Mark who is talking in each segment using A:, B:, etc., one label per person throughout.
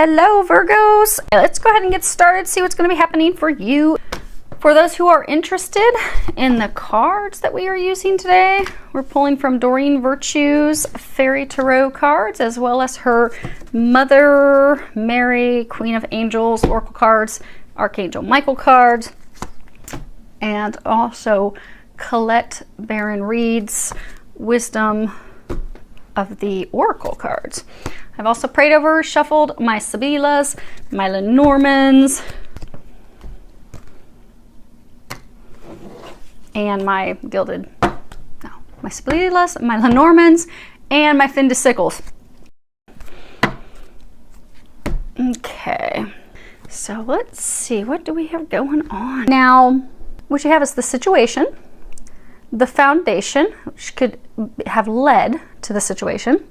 A: Hello Virgos! Let's go ahead and get started, see what's going to be happening for you. For those who are interested in the cards that we are using today, we're pulling from Doreen Virtue's Fairy Tarot cards, as well as her Mother Mary, Queen of Angels, Oracle cards, Archangel Michael cards, and also Colette Baron Reed's Wisdom of the Oracle cards. I've also prayed over, shuffled my Sibillas, my Lenormands, and my my Sibillas, my Lenormands, and my Fin de Sickles. Okay, so let's see, what do we have going on? Now, what you have is the situation, the foundation, which could have led to the situation.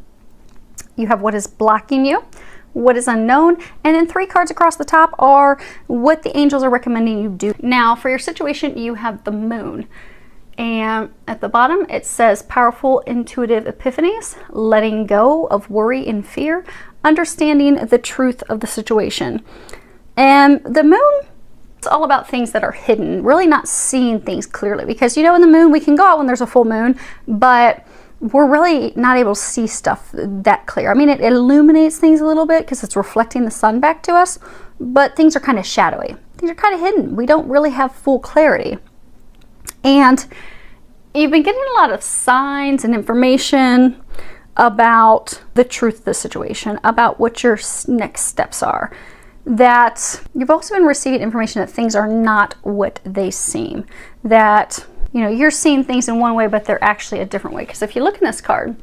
A: You have what is blocking you, what is unknown, and then 3 cards across the top are what the angels are recommending you do. Now, for your situation, you have the moon. And at the bottom, it says powerful intuitive epiphanies, letting go of worry and fear, understanding the truth of the situation. And the moon, it's all about things that are hidden, really not seeing things clearly. Because, you know, in the moon, we can go out when there's a full moon, but we're really not able to see stuff that clear. I mean, it illuminates things a little bit because it's reflecting the sun back to us, but things are kind of shadowy. Things are kind of hidden. We don't really have full clarity. And you've been getting a lot of signs and information about the truth of the situation, about what your next steps are. That you've also been receiving information that things are not what they seem. That, you know, you're seeing things in one way, but they're actually a different way. Because if you look in this card,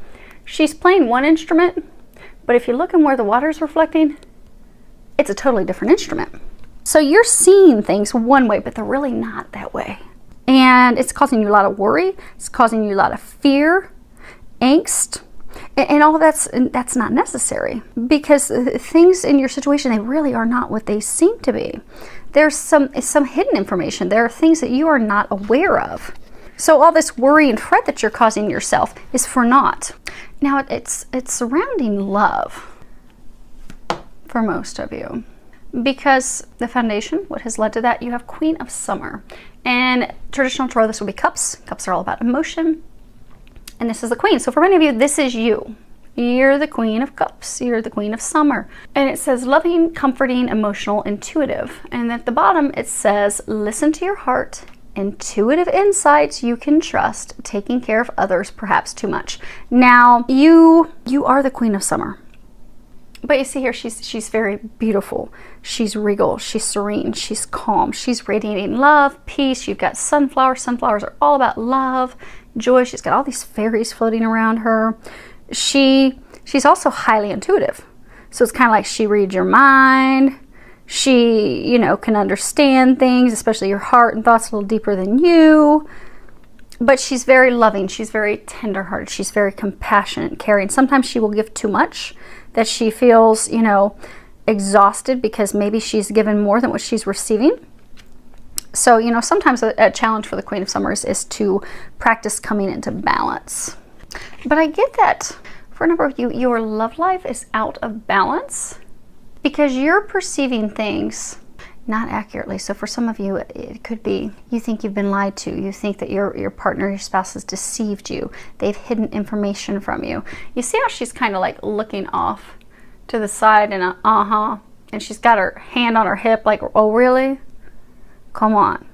A: she's playing one instrument, but if you look in where the water's reflecting, it's a totally different instrument. So you're seeing things one way, but they're really not that way. And it's causing you a lot of worry. It's causing you a lot of fear, angst, and all of that's not necessary, because things in your situation, they really are not what they seem to be. There's some hidden information. There are things that you are not aware of. So all this worry and fret that you're causing yourself is for naught. Now it's surrounding love for most of you, because the foundation, what has led to that, you have Queen of Summer. And traditional tarot, this will be cups. Cups are all about emotion. And this is the Queen. So for many of you, this is you. You're the Queen of Cups. You're the Queen of Summer. And it says loving, comforting, emotional, intuitive. And at the bottom, it says listen to your heart, intuitive insights you can trust, taking care of others, perhaps too much. Now, you are the Queen of Summer. But you see here, she's very beautiful. She's regal. She's serene. She's calm. She's radiating love, peace. You've got sunflowers. Sunflowers are all about love, joy. She's got all these fairies floating around her. She's also highly intuitive. So it's kind of like she reads your mind. She, you know, can understand things, especially your heart and thoughts, a little deeper than you. But she's very loving. She's very tenderhearted. She's very compassionate, caring. Sometimes she will give too much, that she feels, you know, exhausted because maybe she's given more than what she's receiving. So, you know, sometimes a challenge for the Queen of Summer is to practice coming into balance. But I get that for a number of you, your love life is out of balance because you're perceiving things not accurately. So for some of you, it could be you think you've been lied to. You think that your partner, your spouse has deceived you. They've hidden information from you. You see how she's kind of like looking off to the side and and she's got her hand on her hip like, oh really? Come on,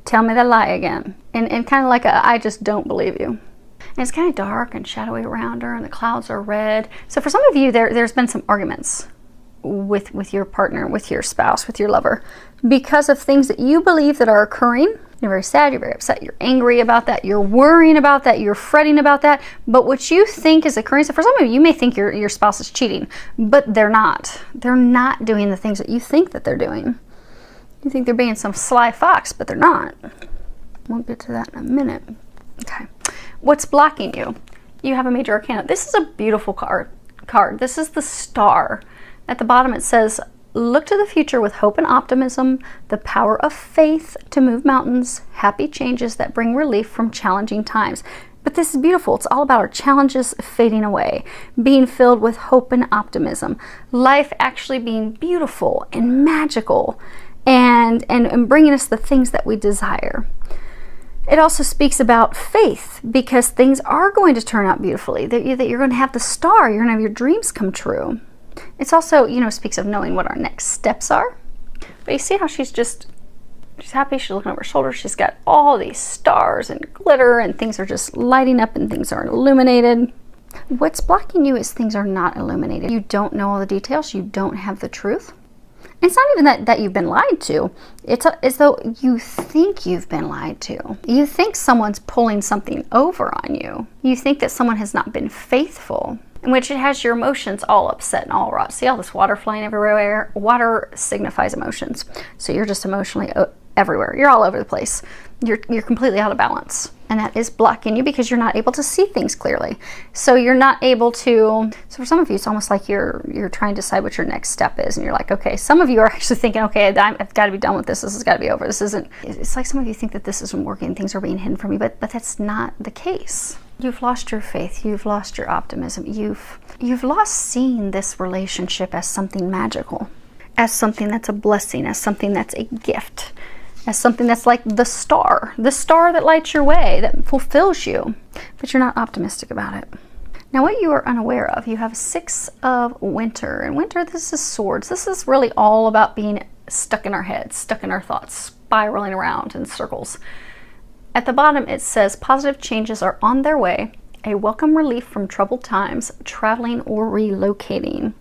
A: tell me the lie again. And kind of like I just don't believe you. And it's kind of dark and shadowy around her and the clouds are red. So for some of you, there's been some arguments with your partner, with your spouse, with your lover, because of things that you believe that are occurring. You're very sad, you're very upset, you're angry about that, you're worrying about that, you're fretting about that. But what you think is occurring, so for some of you, you may think your spouse is cheating, but they're not. They're not doing the things that you think that they're doing. You think they're being some sly fox, but they're not. We'll get to that in a minute. Okay. What's blocking you? You have a major arcana. This is a beautiful card. This is the Star. At the bottom it says, look to the future with hope and optimism, the power of faith to move mountains, happy changes that bring relief from challenging times. But this is beautiful. It's all about our challenges fading away, being filled with hope and optimism, life actually being beautiful and magical, and bringing us the things that we desire. It also speaks about faith, because things are going to turn out beautifully, that you're going to have the star, you're going to have your dreams come true. It's also, speaks of knowing what our next steps are. But you see how she's happy, she's looking over her shoulder, she's got all these stars and glitter, and things are just lighting up and things are illuminated. What's blocking you is things are not illuminated. You don't know all the details, you don't have the truth. It's not even that you've been lied to. It's as though you think you've been lied to. You think someone's pulling something over on you. You think that someone has not been faithful, in which it has your emotions all upset and all wrought. See all this water flying everywhere? Water signifies emotions. So you're just emotionally everywhere. You're all over the place. You're completely out of balance. And that is blocking you because you're not able to see things clearly. So you're not able to, so for some of you, it's almost like you're trying to decide what your next step is. And you're like, okay, some of you are actually thinking, okay, I've got to be done with this. This has got to be over. It's like some of you think that this isn't working. Things are being hidden from you, but that's not the case. You've lost your faith. You've lost your optimism. You've lost seeing this relationship as something magical, as something that's a blessing, as something that's a gift, as something that's like the star that lights your way, that fulfills you, but you're not optimistic about it. Now, what you are unaware of, you have 6 of winter, and winter, this is swords. This is really all about being stuck in our heads, stuck in our thoughts, spiraling around in circles. At the bottom, it says, positive changes are on their way, a welcome relief from troubled times, traveling or relocating.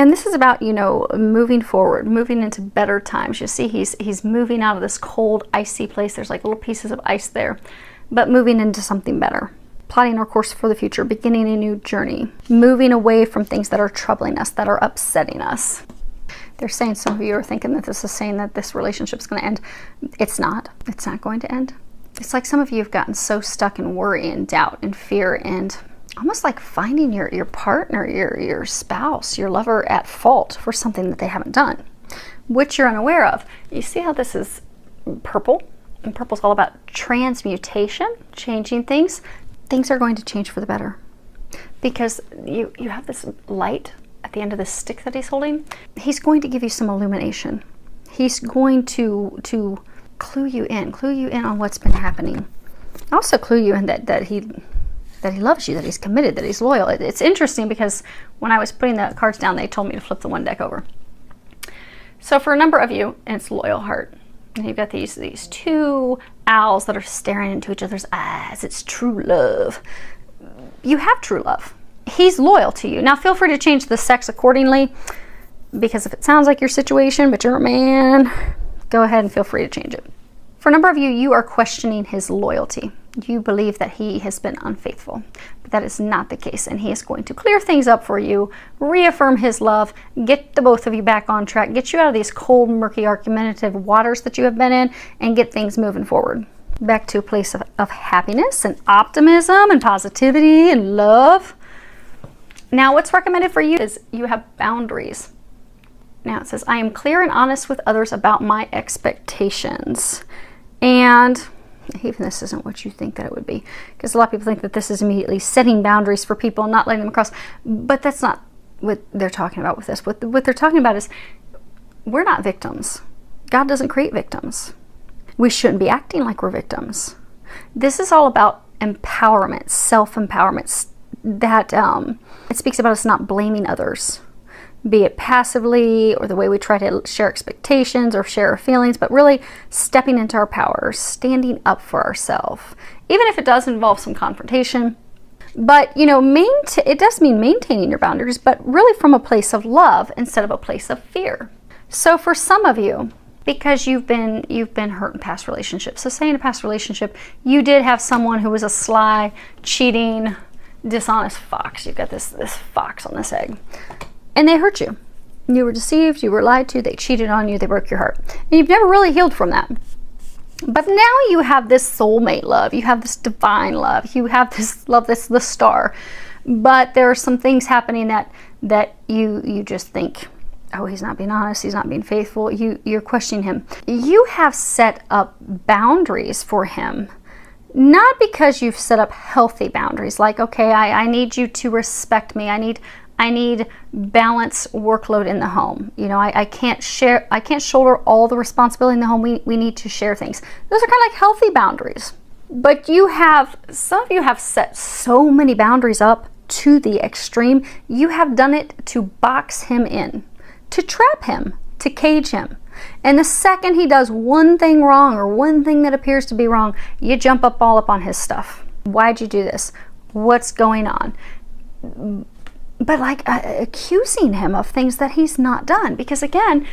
A: And this is about, moving forward, moving into better times. You see, he's moving out of this cold, icy place. There's like little pieces of ice there, but moving into something better. Plotting our course for the future, beginning a new journey, moving away from things that are troubling us, that are upsetting us. They're saying, some of you are thinking that this is saying that this relationship is going to end. It's not. It's not going to end. It's like some of you have gotten so stuck in worry and doubt and fear, and almost like finding your partner, your spouse, your lover at fault for something that they haven't done, which you're unaware of. You see how this is purple? And purple's all about transmutation, changing things. Things are going to change for the better, because you have this light at the end of this stick that he's holding. He's going to give you some illumination. He's going to clue you in on what's been happening. Also clue you in that he loves you, that he's committed, that he's loyal. It's interesting because when I was putting the cards down, they told me to flip the one deck over. So for a number of you, and it's loyal heart. And you've got these 2 owls that are staring into each other's eyes. It's true love. You have true love. He's loyal to you. Now feel free to change the sex accordingly, because if it sounds like your situation, but you're a man, go ahead and feel free to change it. For a number of you, you are questioning his loyalty. You believe that he has been unfaithful, but that is not the case, and he is going to clear things up for you, reaffirm his love, get the both of you back on track, get you out of these cold, murky, argumentative waters that you have been in, and get things moving forward. Back to a place of happiness and optimism and positivity and love. Now, what's recommended for you is you have boundaries. Now it says, I am clear and honest with others about my expectations. And even this isn't what you think that it would be, because a lot of people think that this is immediately setting boundaries for people and not letting them cross, but that's not what they're talking about with this. What they're talking about is, we're not victims. God doesn't create victims. We shouldn't be acting like we're victims. This is all about empowerment, self-empowerment, that it speaks about us not blaming others, be it passively or the way we try to share expectations or share our feelings, but really stepping into our power, standing up for ourselves, even if it does involve some confrontation. But, it does mean maintaining your boundaries, but really from a place of love instead of a place of fear. So for some of you, because you've been hurt in past relationships. So say in a past relationship, you did have someone who was a sly, cheating, dishonest fox. You've got this fox on this egg. And they hurt you. You were deceived, you were lied to, they cheated on you, they broke your heart. And you've never really healed from that. But now you have this soulmate love, you have this divine love, you have this love that's the star. But there are some things happening that you just think, oh, he's not being honest, he's not being faithful, you're questioning him. You have set up boundaries for him Not because you've set up healthy boundaries, like, okay, I need you to respect me. I need balanced workload in the home. You know, I can't shoulder all the responsibility in the home. We need to share things. Those are kind of like healthy boundaries. But some of you have set so many boundaries up to the extreme. You have done it to box him in, to trap him, to cage him. And the second he does one thing wrong or one thing that appears to be wrong, you jump up all up on his stuff. Why'd you do this? What's going on? But like accusing him of things that he's not done. Because again,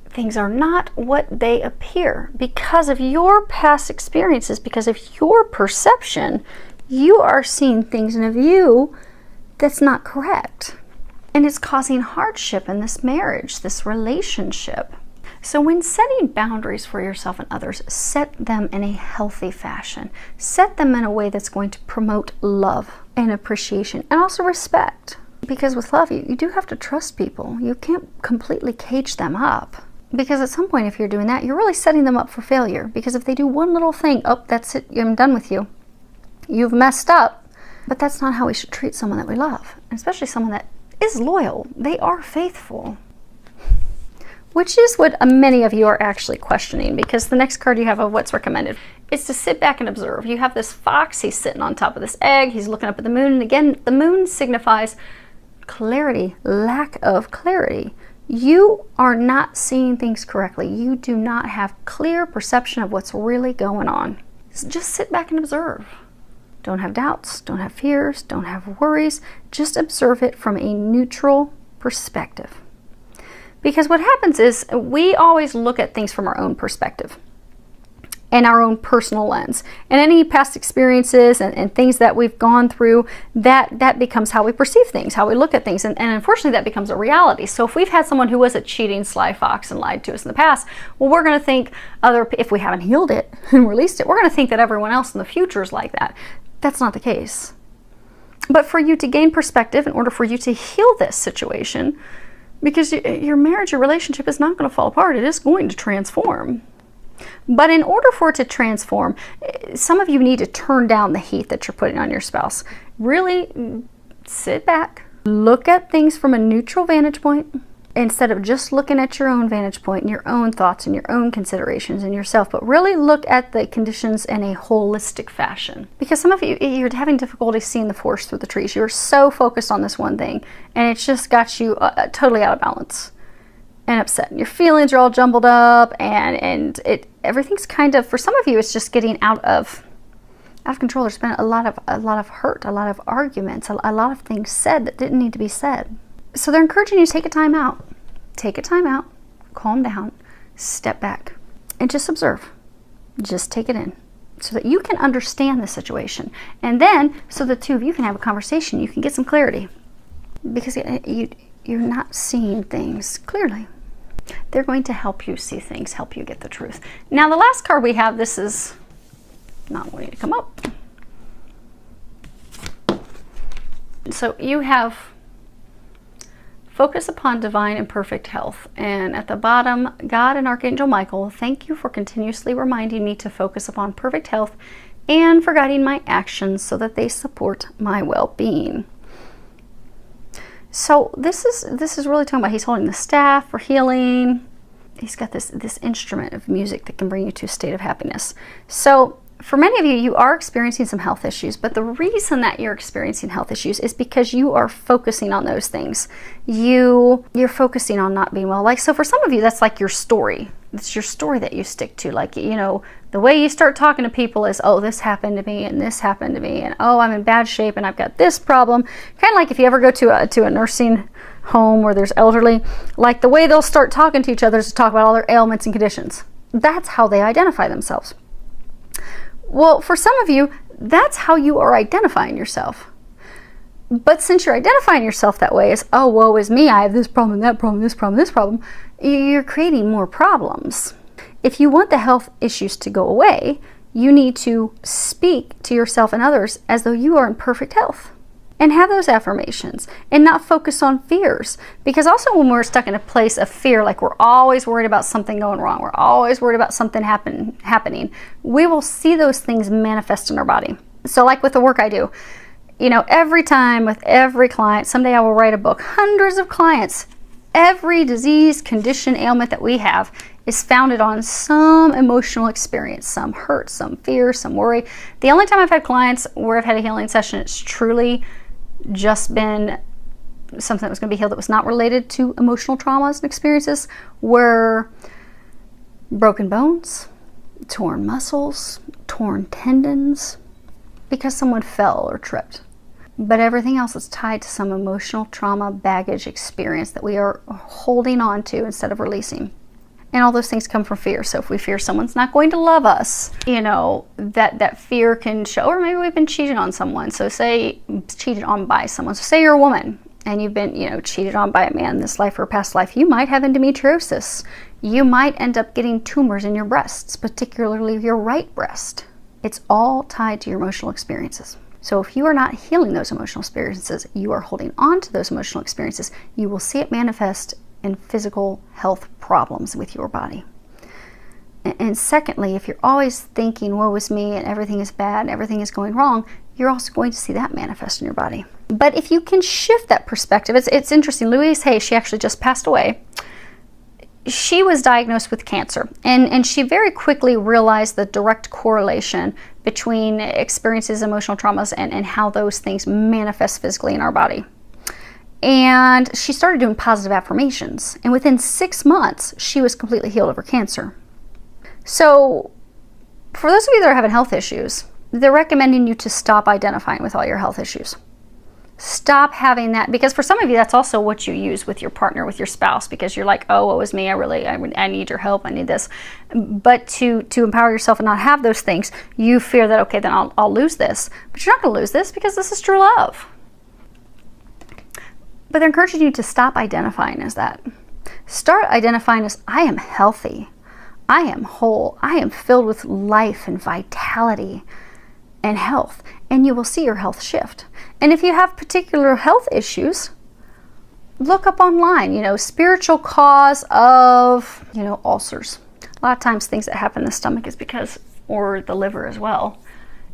A: things are not what they appear. Because of your past experiences, because of your perception, you are seeing things in a view that's not correct. And it's causing hardship in this marriage, this relationship. So when setting boundaries for yourself and others, set them in a healthy fashion. Set them in a way that's going to promote love and appreciation and also respect. Because with love, you do have to trust people. You can't completely cage them up. Because at some point, if you're doing that, you're really setting them up for failure. Because if they do one little thing, oh, that's it, I'm done with you. You've messed up. But that's not how we should treat someone that we love. Especially someone that is loyal. They are faithful. Which is what many of you are actually questioning, because the next card you have of what's recommended is to sit back and observe. You have this fox, he's sitting on top of this egg, he's looking up at the moon, and again, the moon signifies clarity, lack of clarity. You are not seeing things correctly. You do not have clear perception of what's really going on. Just sit back and observe. Don't have doubts, don't have fears, don't have worries. Just observe it from a neutral perspective. Because what happens is we always look at things from our own perspective and our own personal lens. And any past experiences and things that we've gone through, that becomes how we perceive things, how we look at things. And unfortunately, that becomes a reality. So if we've had someone who was a cheating, sly fox and lied to us in the past, well, we're going to think if we haven't healed it and released it, we're going to think that everyone else in the future is like that. That's not the case. But for you to gain perspective, in order for you to heal this situation, because your marriage, your relationship is not going to fall apart. It is going to transform. But in order for it to transform, some of you need to turn down the heat that you're putting on your spouse. Really sit back, look at things from a neutral vantage point, instead of just looking at your own vantage point and your own thoughts and your own considerations and yourself, but really look at the conditions in a holistic fashion. Because some of you, you're having difficulty seeing the forest through the trees. You're so focused on this one thing, and it's just got you totally out of balance and upset. And your feelings are all jumbled up, and everything's kind of, for some of you, it's just getting out of control. There's been a lot of hurt, a lot of arguments, a lot of things said that didn't need to be said. So they're encouraging you to take a time out. Take a time out, calm down, step back, and just observe. Just take it in so that you can understand the situation. And then, so the two of you can have a conversation, you can get some clarity. Because you're not seeing things clearly. They're going to help you see things, help you get the truth. Now, the last card we have, this is not wanting to come up. So you have focus upon divine and perfect health. And at the bottom, God and Archangel Michael, thank you for continuously reminding me to focus upon perfect health and for guiding my actions so that they support my well-being. So this is really talking about, he's holding the staff for healing. He's got this instrument of music that can bring you to a state of happiness. So for many of you, you are experiencing some health issues, but the reason that you're experiencing health issues is because you are focusing on those things. You're focusing on not being well. Like, so for some of you, that's like your story. It's your story that you stick to. Like, you know, the way you start talking to people is, oh, this happened to me, and this happened to me, and oh, I'm in bad shape, and I've got this problem. Kind of like if you ever go to a nursing home where there's elderly, like the way they'll start talking to each other is to talk about all their ailments and conditions. That's how they identify themselves. Well, for some of you, that's how you are identifying yourself. But since you're identifying yourself that way as, oh, woe is me, I have this problem, that problem, this problem, this problem, you're creating more problems. If you want the health issues to go away, you need to speak to yourself and others as though you are in perfect health. and have those affirmations and not focus on fears. Because also when we're stuck in a place of fear, like we're always worried about something going wrong, we're always worried about something happening, we will see those things manifest in our body. So like with the work I do, you know, every time with every client, someday I will write a book, hundreds of clients, every disease, condition, ailment that we have is founded on some emotional experience, some hurt, some fear, some worry. The only time I've had clients where I've had a healing session, it's truly just been something that was going to be healed that was not related to emotional traumas and experiences, were broken bones, torn muscles, torn tendons, because someone fell or tripped. But everything else is tied to some emotional trauma, baggage, experience that we are holding on to instead of releasing. And all those things come from fear. So if we fear someone's not going to love us, you know, that fear can show, or maybe we've been cheated on someone. So say cheated on by someone. So say you're a woman and you've been, you know, cheated on by a man in this life or past life. You might have endometriosis. You might end up getting tumors in your breasts, particularly your right breast. It's all tied to your emotional experiences. So if you are not healing those emotional experiences, you are holding on to those emotional experiences, you will see it manifest in physical health problems with your body. And secondly, if you're always thinking, woe is me, and everything is bad, and everything is going wrong, you're also going to see that manifest in your body. But if you can shift that perspective, it's interesting. Louise Hay, she actually just passed away. She was diagnosed with cancer, and she very quickly realized the direct correlation between experiences, emotional traumas, and how those things manifest physically in our body. And she started doing positive affirmations, and within 6 months, she was completely healed of her cancer. So for those of you that are having health issues, they're recommending you to stop identifying with all your health issues. Stop having that, because for some of you, that's also what you use with your partner, with your spouse, because you're like, oh, woe is me, I need your help, I need this. But to empower yourself and not have those things, you fear that, okay, then I'll lose this. But you're not going to lose this, because this is true love. But they're encouraging you to stop identifying as that. Start identifying as, I am healthy, I am whole, I am filled with life and vitality and health. And you will see your health shift. And if you have particular health issues, look up online, you know, spiritual cause of, you know, ulcers. A lot of times things that happen in the stomach is because, or the liver as well,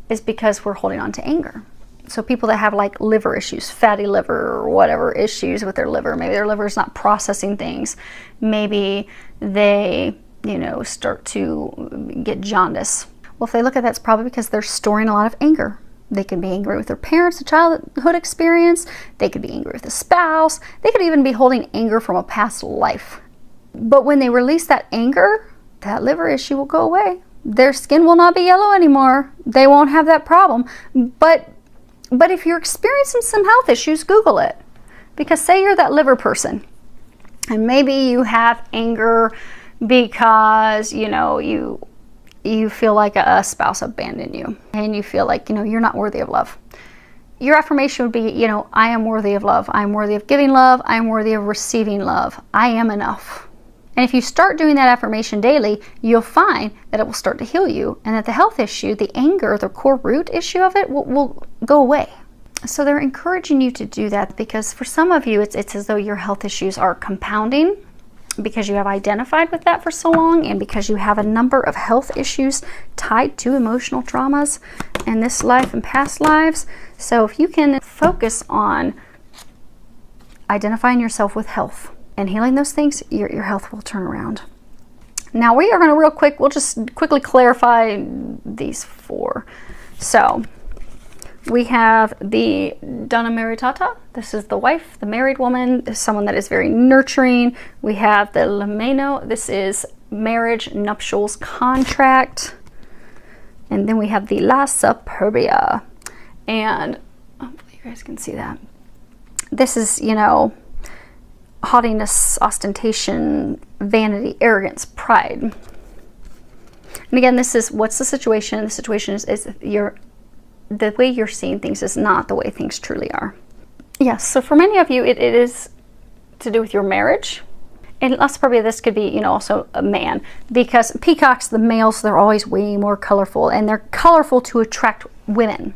A: is because we're holding on to anger. So people that have like liver issues, fatty liver or whatever issues with their liver, maybe their liver is not processing things. Maybe they, you know, start to get jaundice. Well, if they look at that, it's probably because they're storing a lot of anger. They could be angry with their parents, a childhood experience. They could be angry with a spouse. They could even be holding anger from a past life. But when they release that anger, that liver issue will go away. Their skin will not be yellow anymore. They won't have that problem. But if you're experiencing some health issues, Google it. Because say you're that liver person, and maybe you have anger because, you know, you feel like a spouse abandoned you, and you feel like, you know, you're not worthy of love. Your affirmation would be, you know, I am worthy of love. I am worthy of giving love. I am worthy of receiving love. I am enough. And if you start doing that affirmation daily, you'll find that it will start to heal you, and that the health issue, the anger, the core root issue of it will go away. So they're encouraging you to do that, because for some of you, it's as though your health issues are compounding because you have identified with that for so long, and because you have a number of health issues tied to emotional traumas in this life and past lives. So if you can focus on identifying yourself with health and healing those things, your health will turn around. Now we are going to we'll just quickly clarify these 4. So we have the Donna Maritata. This is the wife, the married woman, this is someone that is very nurturing. We have the Lameno. This is marriage, nuptials, contract. And then we have the La Superbia. And hopefully you guys can see that. This is, you know, haughtiness, ostentation, vanity, arrogance, pride. And again, this is, what's the situation? The situation is the way you're seeing things is not the way things truly are. Yes, so for many of you, it is to do with your marriage. And probably this could be, you know, also a man. Because peacocks, the males, they're always way more colorful. And they're colorful to attract women.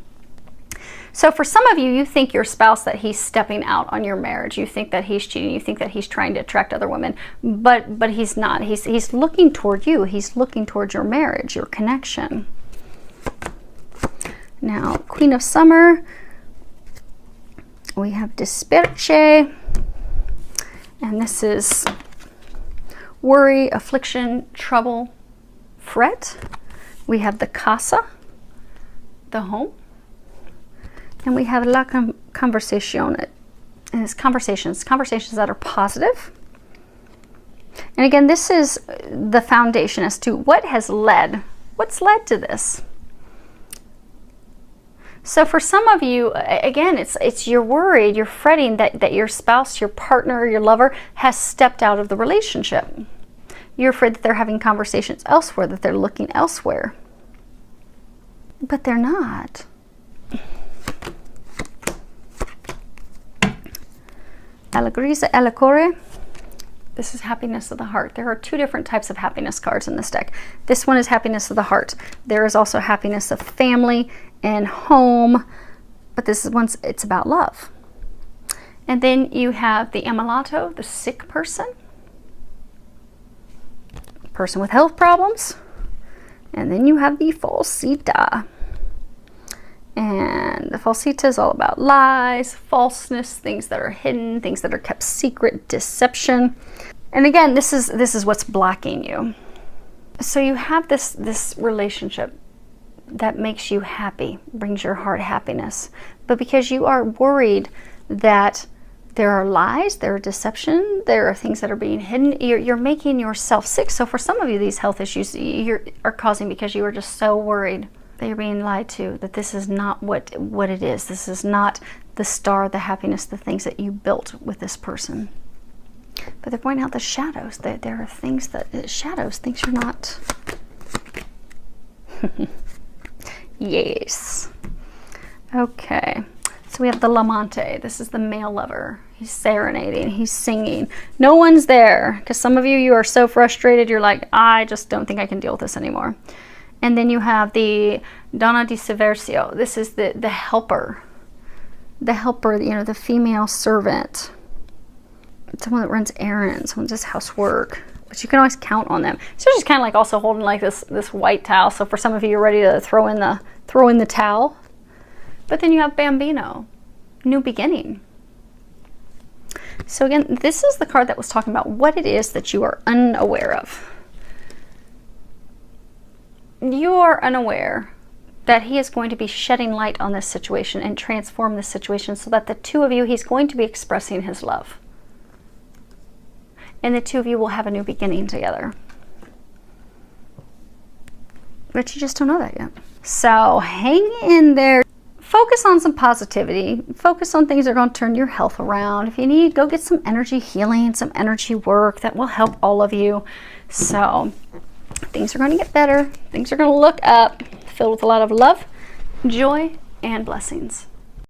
A: So for some of you, you think your spouse that he's stepping out on your marriage. You think that he's cheating. You think that he's trying to attract other women, but he's not. He's looking toward you. He's looking towards your marriage, your connection. Now, Queen of Summer, we have Dispirce, and this is worry, affliction, trouble, fret. We have the Casa, the home, and we have La Conversación, and it's conversations that are positive. And again, this is the foundation as to what's led to this. So for some of you, again, it's you're worried, you're fretting that your spouse, your partner, your lover has stepped out of the relationship. You're afraid that they're having conversations elsewhere, that they're looking elsewhere. But they're not. Allegrisa Allecore. This is happiness of the heart. There are two different types of happiness cards in this deck. This one is happiness of the heart. There is also happiness of family and home, but this is it's about love. And then you have the ammalato, the sick person with health problems. And then you have the falsita. And the falsita is all about lies, falseness, things that are hidden, things that are kept secret, deception. And again, this is what's blocking you. So you have this relationship that makes you happy, brings your heart happiness. But because you are worried that there are lies, there are deception, there are things that are being hidden, you're making yourself sick. So for some of you, these health issues are causing because you are just so worried that you're being lied to, that this is not what it is. This is not the star, the happiness, the things that you built with this person. But they're pointing out the shadows. There are things shadows, things you're not. Yes. Okay. So we have the Lamante. This is the male lover. He's serenading. He's singing. No one's there. Because some of you are so frustrated. You're like, I just don't think I can deal with this anymore. And then you have the Donna di Seversio. This is the helper. The helper, the female servant. Someone that runs errands. Someone does housework. But you can always count on them. So just kind of like also holding like this white towel. So for some of you, you're ready to throw in the towel. But then you have Bambino, new beginning. So again, this is the card that was talking about what it is that you are unaware of. You are unaware that he is going to be shedding light on this situation and transform this situation so that the two of you, he's going to be expressing his love. And the two of you will have a new beginning together. But you just don't know that yet. So hang in there. Focus on some positivity. Focus on things that are going to turn your health around. If you need, go get some energy healing, some energy work that will help all of you. So things are going to get better. Things are going to look up, filled with a lot of love, joy, and blessings.